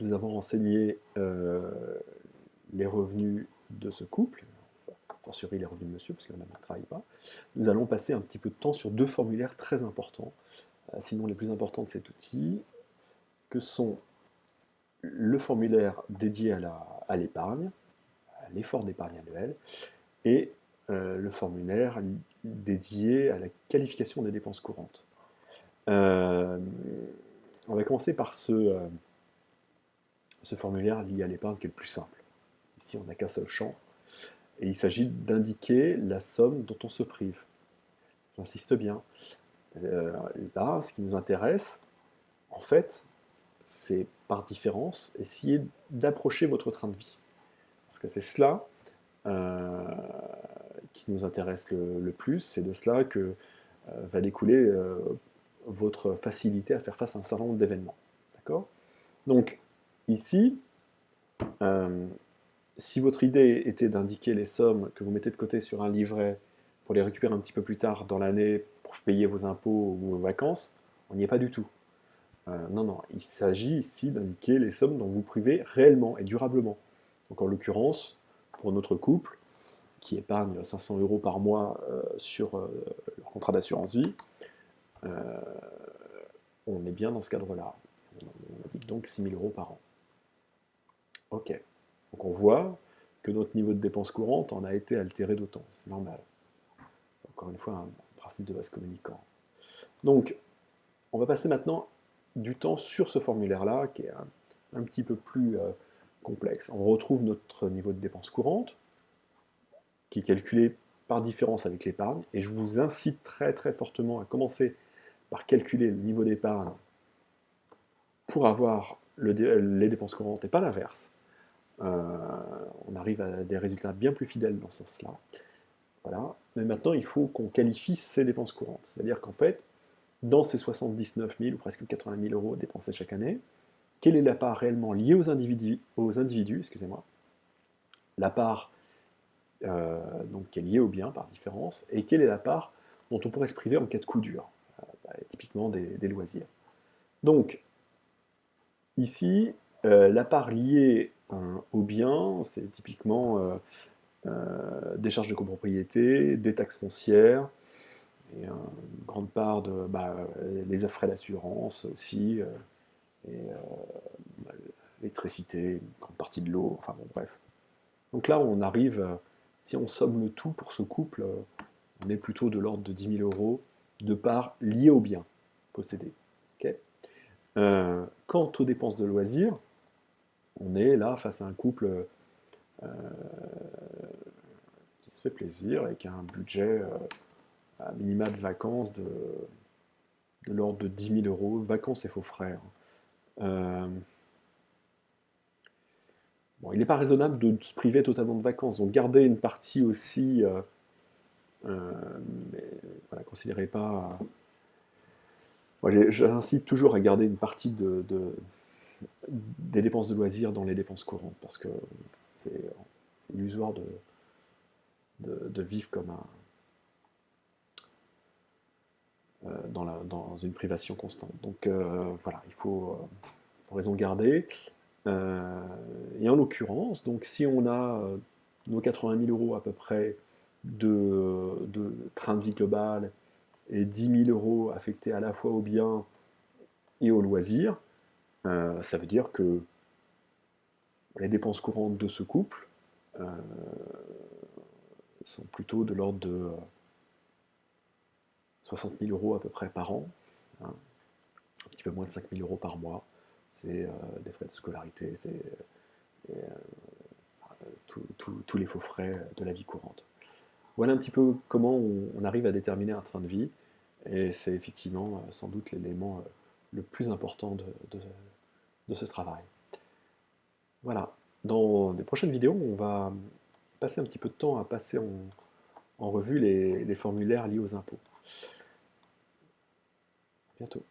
nous avons renseigné les revenus de ce couple, pour surveiller les revenus de monsieur, parce que la maman ne travaille pas. Nous allons passer un petit peu de temps sur deux formulaires très importants, sinon les plus importants de cet outil, que sont le formulaire dédié à l'épargne, à l'effort d'épargne annuel, et le formulaire dédié à la qualification des dépenses courantes. On va commencer par ce formulaire lié à l'épargne qui est le plus simple. Ici, on n'a qu'un seul champ, et il s'agit d'indiquer la somme dont on se prive. J'insiste bien. Là, ce qui nous intéresse, en fait, c'est par différence, essayer d'approcher votre train de vie. Parce que c'est cela qui nous intéresse le plus, c'est de cela que va découler votre facilité à faire face à un certain nombre d'événements. D'accord? Donc, ici, si votre idée était d'indiquer les sommes que vous mettez de côté sur un livret pour les récupérer un petit peu plus tard dans l'année pour payer vos impôts ou vos vacances, on n'y est pas du tout. Non, non, il s'agit ici d'indiquer les sommes dont vous privez réellement et durablement. Donc en l'occurrence, pour notre couple, qui épargne 500 € par mois sur leur contrat d'assurance vie, on est bien dans ce cadre-là. On indique donc 6 000 € par an. Ok. Donc on voit que notre niveau de dépenses courantes en a été altéré d'autant. C'est normal. Encore une fois, un principe de vase communicant. Donc, on va passer maintenant du temps sur ce formulaire-là, qui est un petit peu plus complexe. On retrouve notre niveau de dépenses courantes, qui est calculé par différence avec l'épargne, et je vous incite très très fortement à commencer par calculer le niveau d'épargne pour avoir les dépenses courantes et pas l'inverse. On arrive à des résultats bien plus fidèles dans ce sens-là. Voilà. Mais maintenant, il faut qu'on qualifie ces dépenses courantes. C'est-à-dire qu'en fait, dans ces 79 000 ou presque 80 000 € dépensés chaque année, quelle est la part réellement liée aux individus, excusez-moi, la part donc, qui est liée aux biens par différence, et quelle est la part dont on pourrait se priver en cas de coup dur, typiquement des loisirs. Donc, ici, la part liée aux biens, c'est typiquement des charges de copropriété, des taxes foncières, et une grande part de les frais d'assurance aussi, et l'électricité, une grande partie de l'eau, enfin bon, bref. Donc là, on arrive, si on somme le tout pour ce couple, on est plutôt de l'ordre de 10 000 € de part liée aux biens possédés. Okay. Quant aux dépenses de loisirs, on est là face à un couple qui se fait plaisir et qui a un budget à minima de vacances de l'ordre de 10 000 €, vacances et faux frais. Bon, il n'est pas raisonnable de se priver totalement de vacances, donc garder une partie aussi, mais voilà, considérez pas. Moi, j'incite toujours à garder une partie des dépenses de loisirs dans les dépenses courantes, parce que c'est illusoire de vivre comme dans une privation constante. Donc voilà, il faut raison garder. Et en l'occurrence, donc si on a nos 80 000 € à peu près de train de vie global et 10 000 € affectés à la fois aux biens et aux loisirs, ça veut dire que les dépenses courantes de ce couple sont plutôt de l'ordre de 60 000 € à peu près par an, hein, un petit peu moins de 5 000 € par mois. C'est des frais de scolarité, c'est tous les faux frais de la vie courante. Voilà un petit peu comment on arrive à déterminer un train de vie, et c'est effectivement sans doute l'élément le plus important de ce travail. Voilà, dans des prochaines vidéos, on va passer un petit peu de temps à passer en revue les formulaires liés aux impôts. À bientôt.